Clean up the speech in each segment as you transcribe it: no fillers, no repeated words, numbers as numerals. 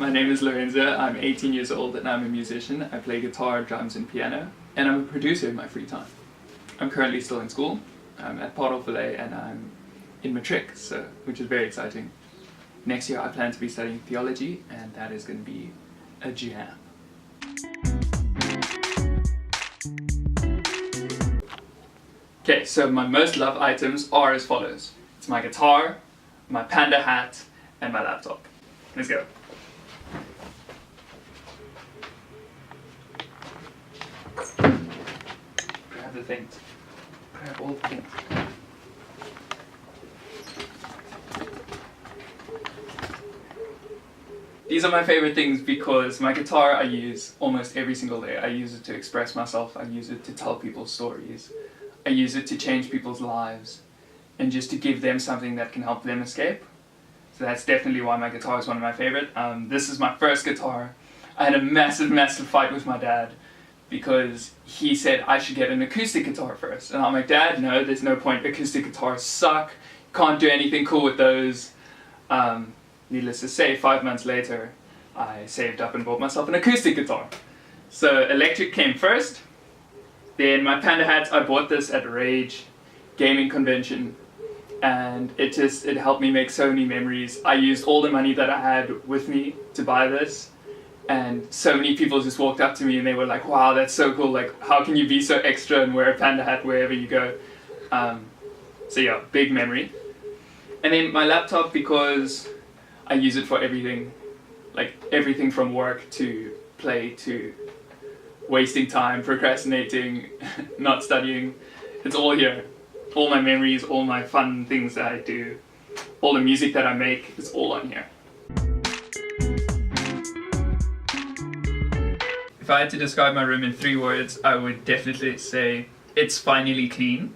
my name is Lorenzo, I'm 18 years old and I'm a musician. I play guitar, drums and piano, and I'm a producer in my free time. I'm currently still in school. I'm at Filet and I'm in matric, which is very exciting. Next year I plan to be studying theology, and that is going to be a jam. Okay, so my most loved items are as follows. It's my guitar, my panda hat, and my laptop. Let's go. Grab the things. Grab all the things. These are my favorite things because my guitar I use almost every single day. I use it to express myself, I use it to tell people stories, I use it to change people's lives, and just to give them something that can help them escape. So that's definitely why my guitar is one of my favorite. This is my first guitar. I had a massive fight with my dad because he said I should get an acoustic guitar first. And I'm like, Dad, no, there's no point. Acoustic guitars suck. Can't do anything cool with those. Needless to say, 5 months later, I saved up and bought myself an acoustic guitar. So electric came first. Then my panda hat, I bought this at Rage gaming convention. And it helped me make so many memories. I used all the money that I had with me to buy this. And so many people just walked up to me and they were like, wow, that's so cool. Like, how can you be so extra and wear a panda hat wherever you go? So yeah, big memory. And then my laptop, because I use it for everything. Like everything from work to play to wasting time, procrastinating, not studying. It's all here. All my memories, all my fun things that I do, all the music that I make, it's all on here. If I had to describe my room in 3 words, I would definitely say it's finally clean.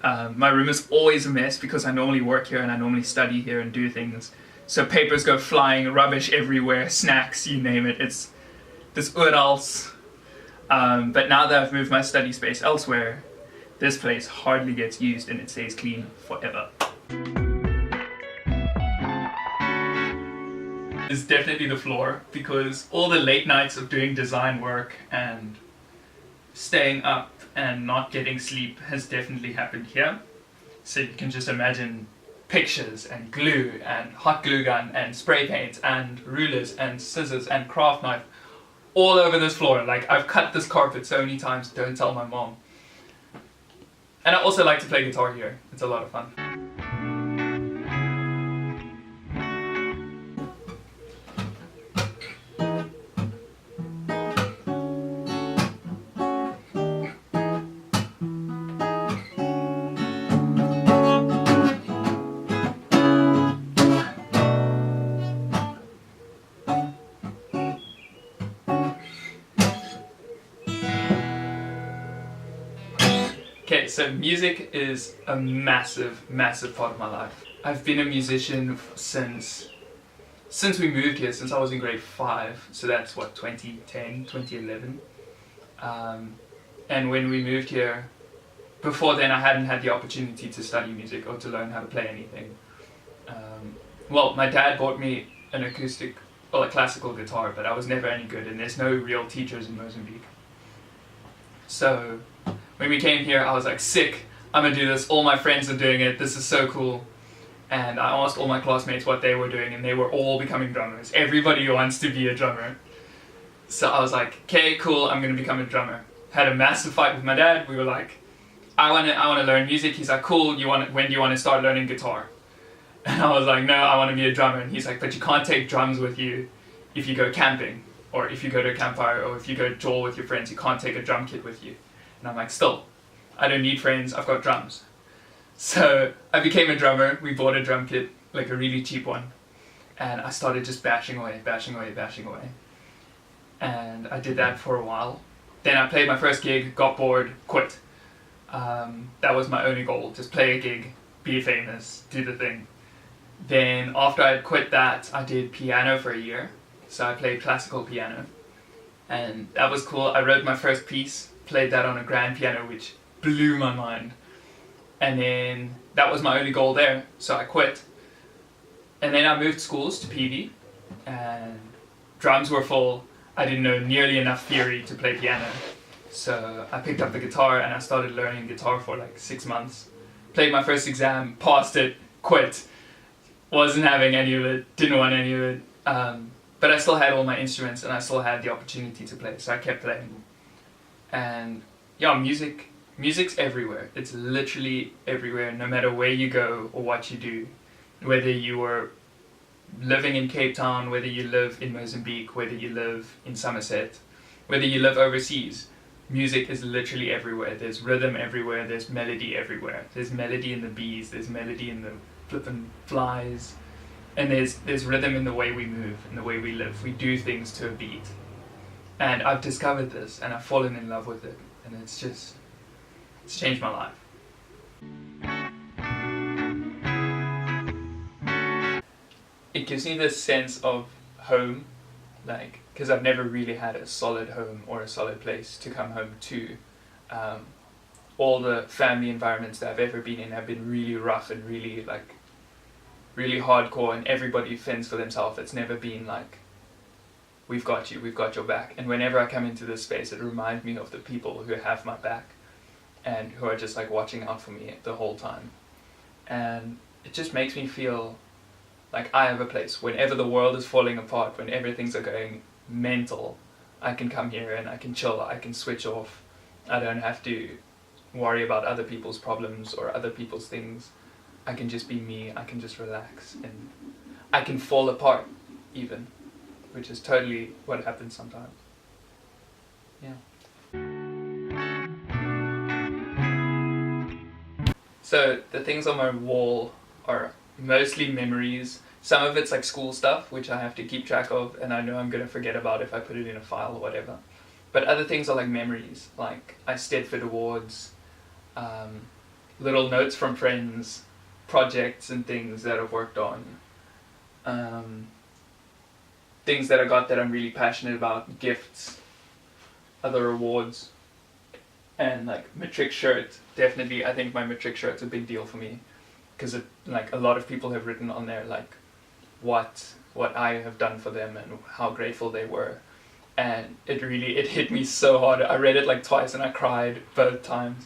My room is always a mess because I normally work here and I normally study here and do things. So papers go flying, rubbish everywhere, snacks, you name it. It's oorals. But now that I've moved my study space elsewhere, this place hardly gets used and it stays clean forever. It's definitely the floor, because all the late nights of doing design work and staying up and not getting sleep has definitely happened here. So you can just imagine pictures and glue and hot glue gun and spray paint and rulers and scissors and craft knife all over this floor. Like, I've cut this carpet so many times, don't tell my mom. And I also like to play guitar here. It's a lot of fun. Okay, so music is a massive part of my life. I've been a musician since we moved here, since I was in grade 5, so that's what, 2010, 2011. And when we moved here, before then I hadn't had the opportunity to study music or to learn how to play anything. Well, my dad bought me an acoustic, well, a classical guitar, but I was never any good, and there's no real teachers in Mozambique. So when we came here, I was like, sick, I'm gonna do this, all my friends are doing it, this is so cool. And I asked all my classmates what they were doing, and they were all becoming drummers. Everybody wants to be a drummer. So I was like, okay, cool, I'm gonna become a drummer. Had a massive fight with my dad. We were like, I wanna learn music. He's like, cool, when do you wanna start learning guitar? And I was like, no, I wanna be a drummer. And he's like, but you can't take drums with you if you go camping, or if you go to a campfire, or if you go jaw with your friends, you can't take a drum kit with you. And I'm like, still, I don't need friends, I've got drums. So I became a drummer. We bought a drum kit, like a really cheap one. And I started just bashing away. And I did that for a while. Then I played my first gig, got bored, quit. That was my only goal, just play a gig, be famous, do the thing. Then after I had quit that, I did piano for a year. So I played classical piano. And that was cool. I wrote my first piece, played that on a grand piano, which blew my mind. And then that was my only goal there, so I quit. And then I moved schools to PV, and drums were full. I didn't know nearly enough theory to play piano. So I picked up the guitar and I started learning guitar for like 6 months. Played my first exam, passed it, quit. Wasn't having any of it, didn't want any of it. But I still had all my instruments and I still had the opportunity to play, so I kept playing. And yeah, music's everywhere. It's literally everywhere, no matter where you go or what you do. Whether you were living in Cape Town, whether you live in Mozambique, whether you live in Somerset, whether you live overseas, music is literally everywhere. There's rhythm everywhere, there's melody everywhere. There's melody in the bees, there's melody in the flippin' flies, and there's rhythm in the way we move, in the way we live. We do things to a beat. And I've discovered this, and I've fallen in love with it, and it's changed my life. It gives me this sense of home, like, because I've never really had a solid home or a solid place to come home to. All the family environments that I've ever been in have been really rough and really hardcore, and everybody fends for themselves. It's never been like, we've got you, we've got your back. And whenever I come into this space, it reminds me of the people who have my back and who are just like watching out for me the whole time. And it just makes me feel like I have a place. Whenever the world is falling apart, when everything's going mental, I can come here and I can chill, I can switch off. I don't have to worry about other people's problems or other people's things. I can just be me, I can just relax, and I can fall apart even, which is totally what happens sometimes. Yeah. So the things on my wall are mostly memories. Some of it's like school stuff, which I have to keep track of, and I know I'm going to forget about if I put it in a file or whatever. But other things are like memories, like I Stedford Awards, little notes from friends, projects and things that I've worked on, things that I got that I'm really passionate about, gifts, other awards, and like matric shirt. Definitely, I think my matric shirt's a big deal for me, because like a lot of people have written on there like what I have done for them and how grateful they were, and it hit me so hard. I read it like twice and I cried both times,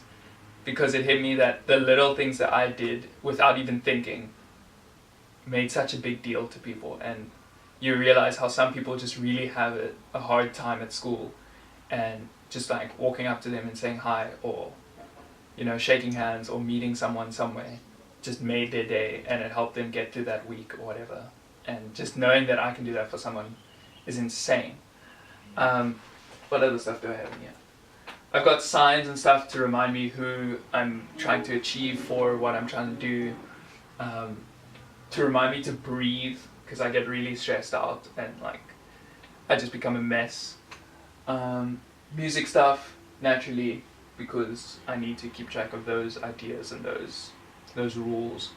because it hit me that the little things that I did without even thinking made such a big deal to people. And you realize how some people just really have a hard time at school, and just like walking up to them and saying hi, or shaking hands or meeting someone somewhere just made their day, and it helped them get through that week or whatever. And just knowing that I can do that for someone is insane. What other stuff do I have in here? I've got signs and stuff to remind me who I'm trying to achieve for, what I'm trying to do, to remind me to breathe, because I get really stressed out and like I just become a mess. Music stuff, naturally, because I need to keep track of those ideas and those rules.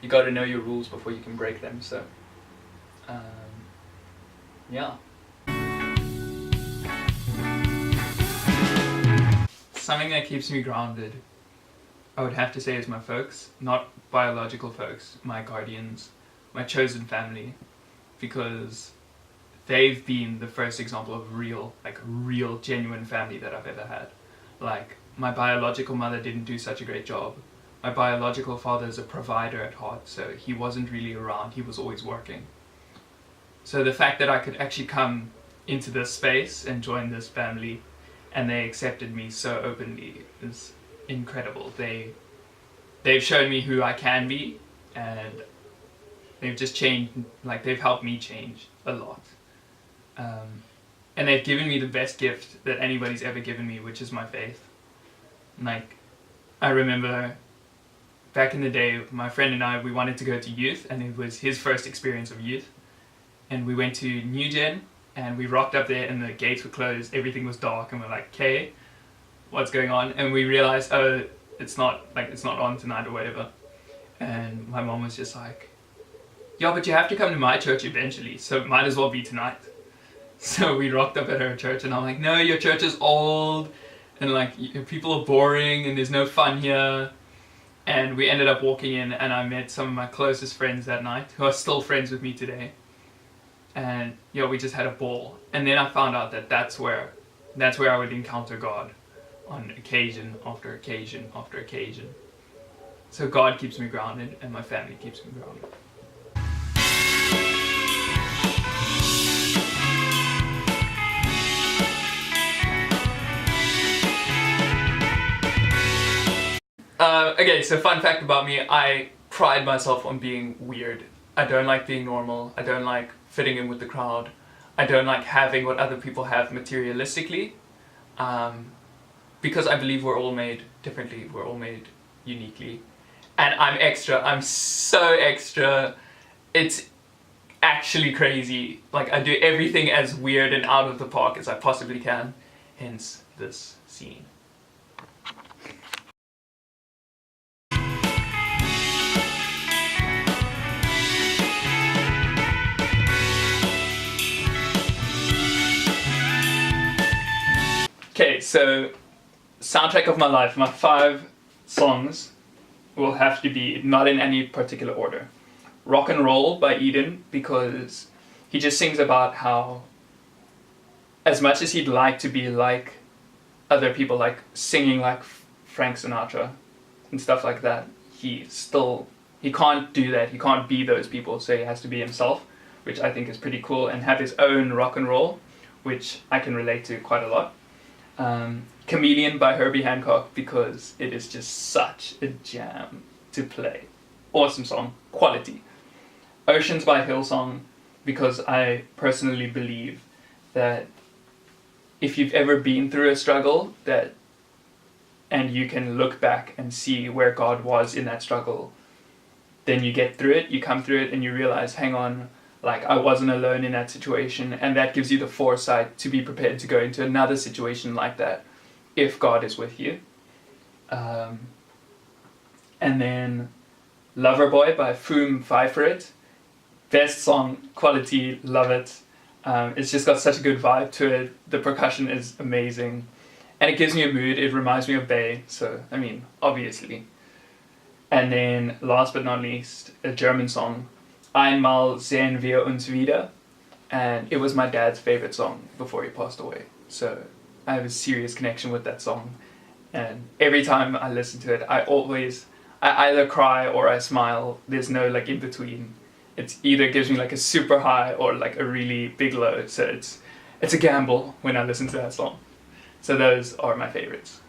You got to know your rules before you can break them. So yeah. Something that keeps me grounded, I would have to say, is my folks. Not biological folks, my guardians, my chosen family, because they've been the first example of real, genuine family that I've ever had. Like, my biological mother didn't do such a great job. My biological father is a provider at heart, so he wasn't really around, he was always working. So the fact that I could actually come into this space and join this family, and they accepted me so openly, is incredible. They've shown me who I can be, and they've just changed, they've helped me change a lot. And they've given me the best gift that anybody's ever given me, which is my faith. I remember back in the day, my friend and I, we wanted to go to youth, and it was his first experience of youth. And we went to New Gen, and we rocked up there, and the gates were closed, everything was dark, and we're like, okay, what's going on? And we realized, oh, it's not on tonight or whatever. And my mom was just like, yeah, but you have to come to my church eventually, so it might as well be tonight. So we rocked up at her church, and I'm like, no, your church is old, and people are boring, and there's no fun here. And we ended up walking in, and I met some of my closest friends that night, who are still friends with me today. and yeah, we just had a ball. And then I found out that that's where I would encounter God on occasion after occasion after occasion. So God keeps me grounded and my family keeps me grounded. Okay, so fun fact about me, I pride myself on being weird. I don't like being normal, I don't like fitting in with the crowd, I don't like having what other people have materialistically, because I believe we're all made differently, we're all made uniquely. And I'm extra, I'm so extra, it's actually crazy. Like, I do everything as weird and out of the park as I possibly can, hence this scene. Okay, so soundtrack of my life, my 5 songs will have to be not in any particular order. Rock and Roll by Eden, because he just sings about how as much as he'd like to be like other people, like singing like Frank Sinatra and stuff like that, he can't do that, he can't be those people, so he has to be himself, which I think is pretty cool, and have his own rock and roll, which I can relate to quite a lot. Chameleon by Herbie Hancock, because it is just such a jam to play. Awesome song, quality. Oceans by Hillsong, because I personally believe that if you've ever been through a struggle and you can look back and see where God was in that struggle, then you get through it, you come through it and you realize, hang on, like I wasn't alone in that situation, and that gives you the foresight to be prepared to go into another situation like that if God is with you. And then Loverboy by Foom Fiferit. Best song, quality, love it. It's just got such a good vibe to it. The percussion is amazing. And it gives me a mood. It reminds me of Bay, so, I mean, obviously. And then, last but not least, a German song, Einmal sehen wir uns wieder. And it was my dad's favorite song before he passed away. So, I have a serious connection with that song. And every time I listen to it, I either cry or I smile. There's no, like, in between. It either gives me, like, a super high or, like, a really big low. So it's a gamble when I listen to that song. So those are my favorites.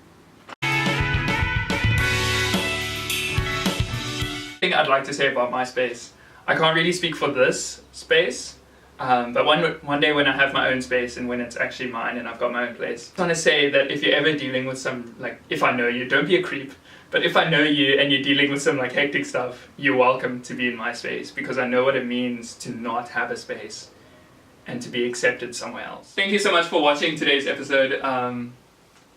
Thing I'd like to say about my space. I can't really speak for this space, but one day when I have my own space and when it's actually mine and I've got my own place, I want to say that if you're ever dealing with some, like, if I know you, don't be a creep, but if I know you and you're dealing with some like hectic stuff, you're welcome to be in my space, because I know what it means to not have a space and to be accepted somewhere else. Thank you so much for watching today's episode.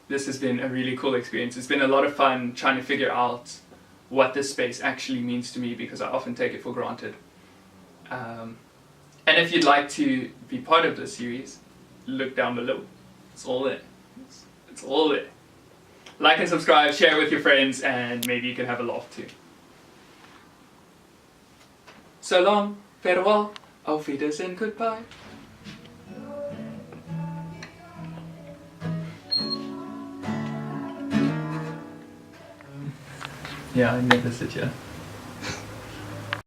This has been a really cool experience. It's been a lot of fun trying to figure out what this space actually means to me, because I often take it for granted. And if you'd like to be part of this series, look down below. It's all there. It's all there. Like and subscribe, share with your friends, and maybe you can have a laugh too. So long, farewell, auf Wiedersehen, goodbye. Yeah, I never sit here.